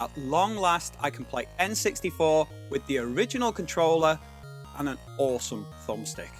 At long last, I can play N64 with the original controller and an awesome thumbstick.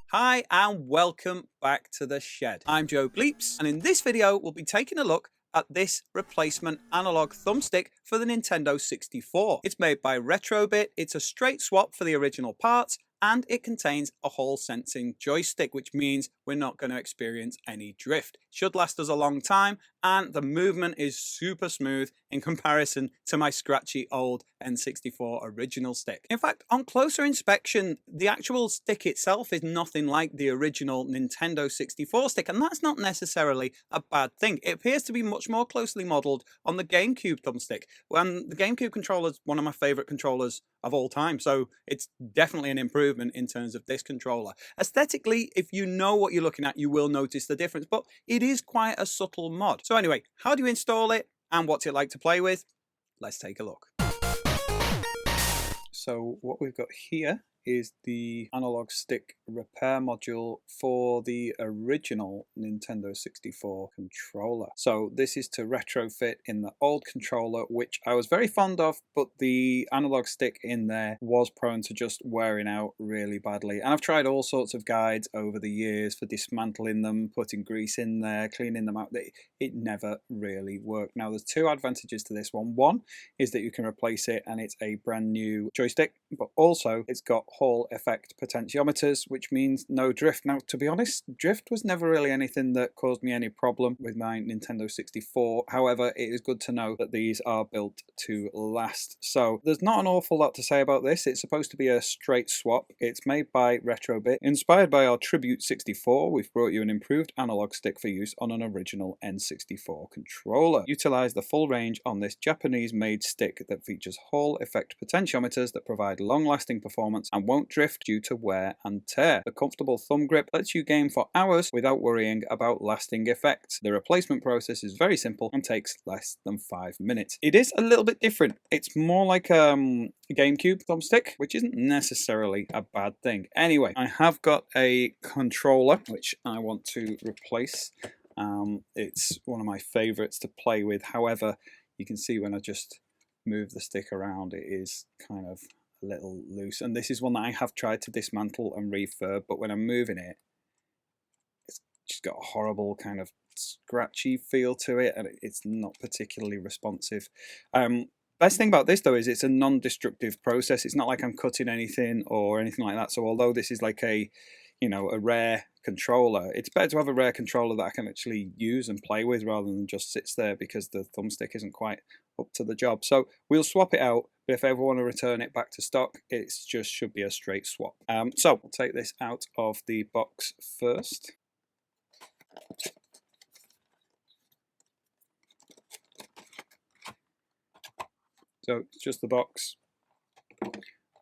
Hi and welcome back to the shed. I'm Joe Bleeps, and in this video we'll be taking a look at this replacement analog thumbstick for the Nintendo 64. It's made by Retrobit, it's a straight swap for the original parts, and it contains a Hall sensing joystick, which means we're not going to experience any drift. Should last us a long time, and the movement is super smooth in comparison to my scratchy old N64 original stick. In fact, on closer inspection, the actual stick itself is nothing like the original Nintendo 64 stick, and that's not necessarily a bad thing. It appears to be much more closely modeled on the GameCube thumbstick, and the GameCube controller is one of my favorite controllers of all time, so it's definitely an improvement in terms of this controller. Aesthetically, if you know what you're looking at, you will notice the difference, but it is quite a subtle mod. So anyway, how do you install it and what's it like to play with? Let's take a look. So what we've got here is the analog stick repair module for the original Nintendo 64 controller. So this is to retrofit in the old controller, which I was very fond of, but the analog stick in there was prone to just wearing out really badly. And I've tried all sorts of guides over the years for dismantling them, putting grease in there, cleaning them out. It never really worked. Now there's two advantages to this one. One is that you can replace it and it's a brand new joystick, but also it's got Hall effect potentiometers, which means no drift. Now, to be honest, drift was never really anything that caused me any problem with my Nintendo 64. However, it is good to know that these are built to last. So there's not an awful lot to say about this. It's supposed to be a straight swap. It's made by Retrobit. Inspired by our Tribute 64, we've brought you an improved analog stick for use on an original N64 controller. Utilize the full range on this Japanese-made stick that features Hall effect potentiometers that provide long-lasting performance and won't drift due to wear and tear. The comfortable thumb grip lets you game for hours without worrying about lasting effects. The replacement process is very simple and takes less than 5 minutes. It is a little bit different. It's more like a GameCube thumbstick, which isn't necessarily a bad thing. Anyway, I have got a controller which I want to replace. It's one of my favorites to play with. However, you can see when I just move the stick around, it is kind of a little loose, and this is one that I have tried to dismantle and refurb, but when I'm moving it, it's just got a horrible kind of scratchy feel to it, and it's not particularly responsive. Best thing about this though is it's a non-destructive process. It's not like I'm cutting anything or anything like that. So although this is like a rare controller, it's better to have a rare controller that I can actually use and play with rather than just sits there because the thumbstick isn't quite up to the job. So we'll swap it out, but if I ever want to return it back to stock, it just should be a straight swap. So we'll take this out of the box first. So it's just the box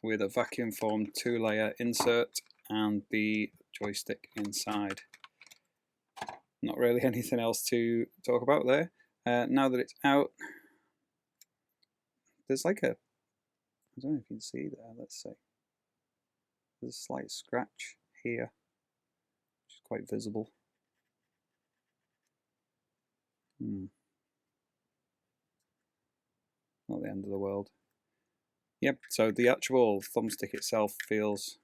with a vacuum formed 2-layer insert and the joystick inside. Not really anything else to talk about there. Now that it's out, there's like I don't know if you can see there, let's see. There's a slight scratch here, which is quite visible. Not the end of the world. Yep, so the actual thumbstick itself feels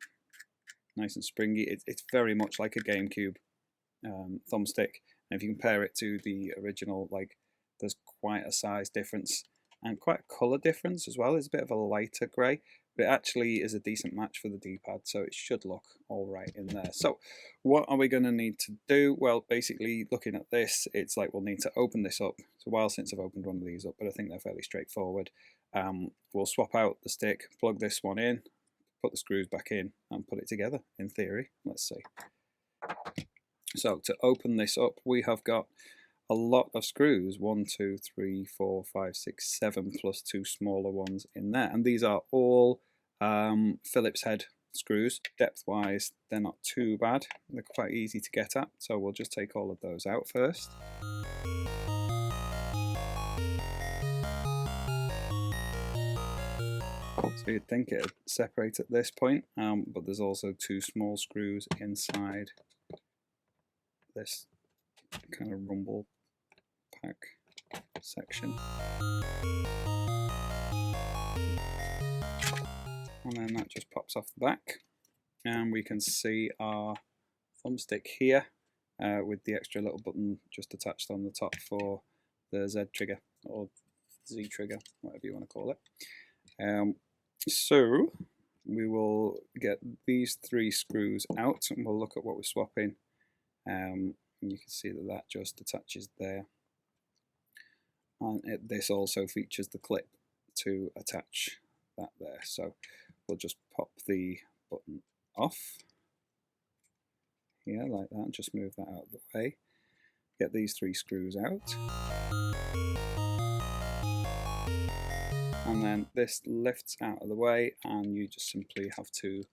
nice and springy. It's very much like a GameCube thumbstick. And if you compare it to the original, like, there's quite a size difference and quite a colour difference as well. It's a bit of a lighter grey, but it actually is a decent match for the D-pad, so it should look all right in there. So what are we going to need to do? Well, basically looking at this, it's like we'll need to open this up. It's a while since I've opened one of these up, but I think they're fairly straightforward. We'll swap out the stick, plug this one in, put the screws back in and put it together in theory. Let's see. So to open this up, we have got a lot of screws, 1, 2, 3, 4, 5, 6, 7, plus 2 smaller ones in there, and these are all Phillips head screws. Depth wise, they're not too bad, they're quite easy to get at, so we'll just take all of those out first. So you'd think it'd separate at this point, but there's also 2 small screws inside this kind of rumble pack section. And then that just pops off the back. And we can see our thumbstick here with the extra little button just attached on the top for the Z trigger or Z trigger, whatever you want to call it. So we will get these 3 screws out and we'll look at what we're swapping. And you can see that that just attaches there. And this also features the clip to attach that there. So we'll just pop the button off here like that, just move that out of the way. Get these 3 screws out. And then this lifts out of the way and you just simply have to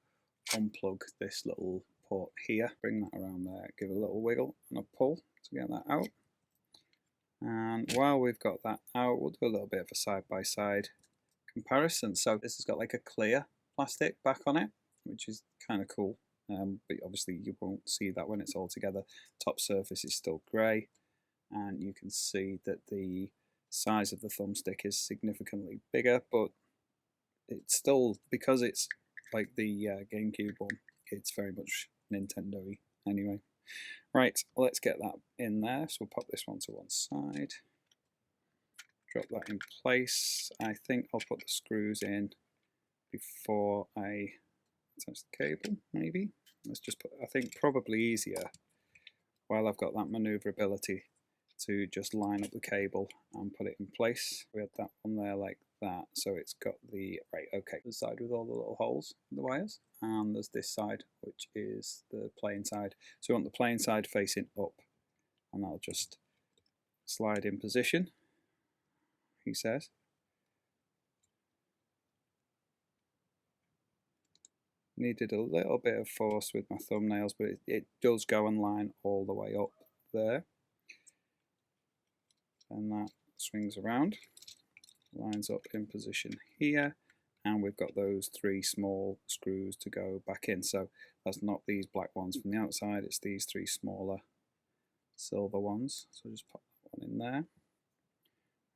unplug this little port here, bring that around there, give it a little wiggle and a pull to get that out. And while we've got that out, we'll do a little bit of a side-by-side comparison. So this has got like a clear plastic back on it, which is kind of cool. But obviously you won't see that when it's all together. Top surface is still grey, and you can see that the size of the thumbstick is significantly bigger, but it's still, because it's like the GameCube one, it's very much Nintendo-y anyway. Right, let's get that in there. So we'll pop this one to one side, drop that in place. I think I'll put the screws in before I attach the cable, maybe. Let's just put, I think probably easier while I've got that maneuverability to just line up the cable and put it in place. We had that one there like that, so it's got the, right, okay, the side with all the little holes in the wires, and there's this side which is the plain side. So we want the plain side facing up, and that'll just slide in position, he says. Needed a little bit of force with my thumbnails, but it does go and line all the way up there. And that swings around, lines up in position here, and we've got those 3 small screws to go back in. So that's not these black ones from the outside, it's these 3 smaller silver ones. So just pop that one in there.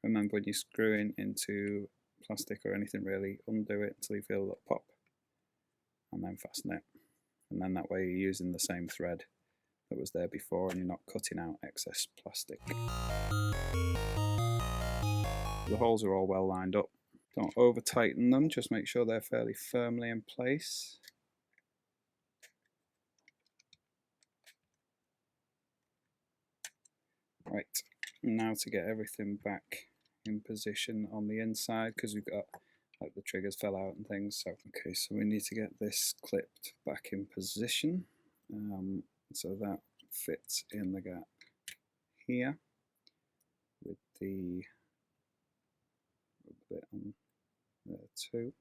Remember, when you're screwing into plastic or anything really, undo it until you feel a little pop, and then fasten it. And then that way you're using the same thread that was there before and you're not cutting out excess plastic. The holes are all well lined up. Don't over tighten them, just make sure they're fairly firmly in place. Right, now to get everything back in position on the inside, because we've got, like, the triggers fell out and things. So okay, so we need to get this clipped back in position, so that fits in the gap here with the bit on there too.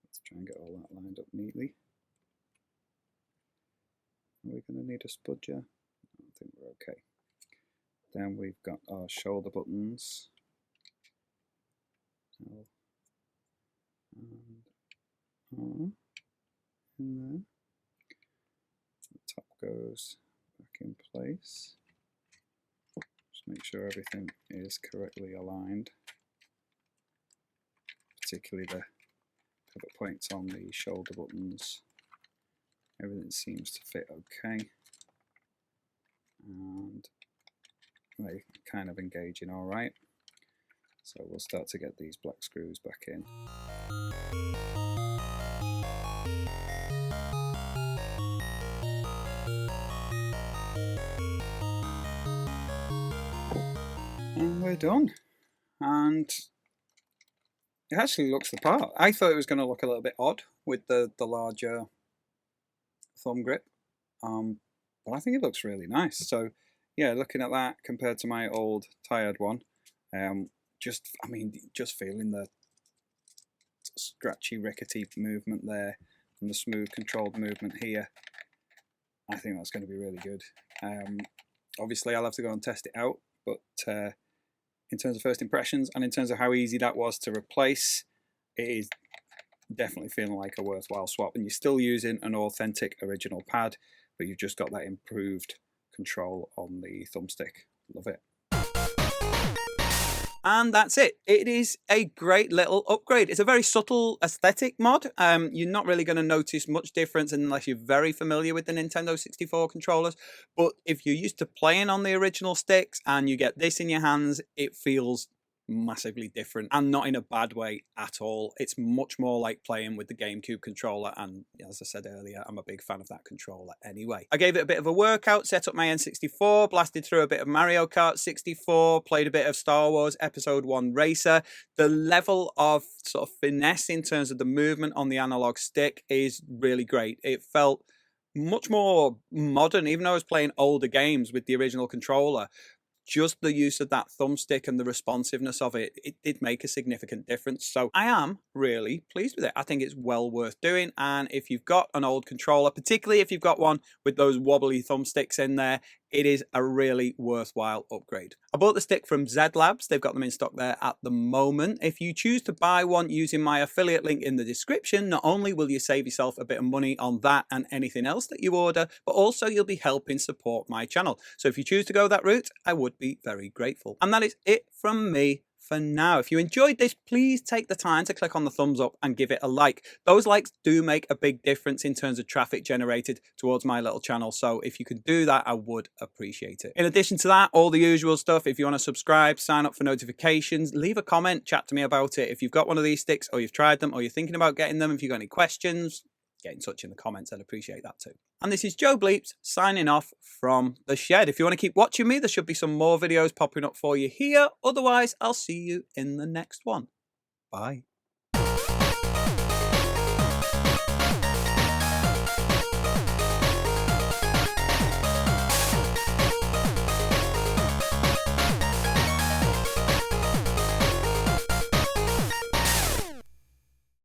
Let's try and get all that lined up neatly. Are we going to need a spudger? I think we're okay. Then we've got our shoulder buttons. L and R in there. The top goes back in place. Just make sure everything is correctly aligned, particularly the pivot points on the shoulder buttons. Everything seems to fit okay, and they kind of engaging all right. So we'll start to get these black screws back in. And we're done. And it actually looks the part. I thought it was going to look a little bit odd with the larger thumb grip, but I think it looks really nice. So yeah, looking at that compared to my old tired one, just feeling the scratchy, rickety movement there and the smooth, controlled movement here, I think that's going to be really good. Obviously, I'll have to go and test it out, but in terms of first impressions and in terms of how easy that was to replace, it is definitely feeling like a worthwhile swap. And you're still using an authentic original pad but you've just got that improved control on the thumbstick. Love it. And that's it. It is a great little upgrade. It's a very subtle aesthetic mod. You're not really going to notice much difference unless you're very familiar with the Nintendo 64 controllers. But if you're used to playing on the original sticks and you get this in your hands, it feels massively different, and not in a bad way at all. It's much more like playing with the GameCube controller, and as I said earlier, I'm a big fan of that controller anyway. I gave it a bit of a workout, set up my N64, blasted through a bit of Mario Kart 64, played a bit of Star Wars Episode 1 Racer. The level of sort of finesse in terms of the movement on the analog stick is really great. It felt much more modern, even though I was playing older games with the original controller. Just the use of that thumbstick and the responsiveness of it, it did make a significant difference. So I am really pleased with it. I think it's well worth doing. And if you've got an old controller, particularly if you've got one with those wobbly thumbsticks in there, it is a really worthwhile upgrade. I bought the stick from ZedLabz. They've got them in stock there at the moment. If you choose to buy one using my affiliate link in the description, not only will you save yourself a bit of money on that and anything else that you order, but also you'll be helping support my channel. So if you choose to go that route, I would be very grateful. And that is it from me for now. If you enjoyed this, please take the time to click on the thumbs up and give it a like. Those likes do make a big difference in terms of traffic generated towards my little channel. So if you could do that, I would appreciate it. In addition to that, all the usual stuff. If you want to subscribe, sign up for notifications, leave a comment, chat to me about it. If you've got one of these sticks or you've tried them or you're thinking about getting them, if you've got any questions, get in touch in the comments. I'd appreciate that too. And this is Joe Bleeps signing off from the shed. If you want to keep watching me, there should be some more videos popping up for you here. Otherwise, I'll see you in the next one. Bye.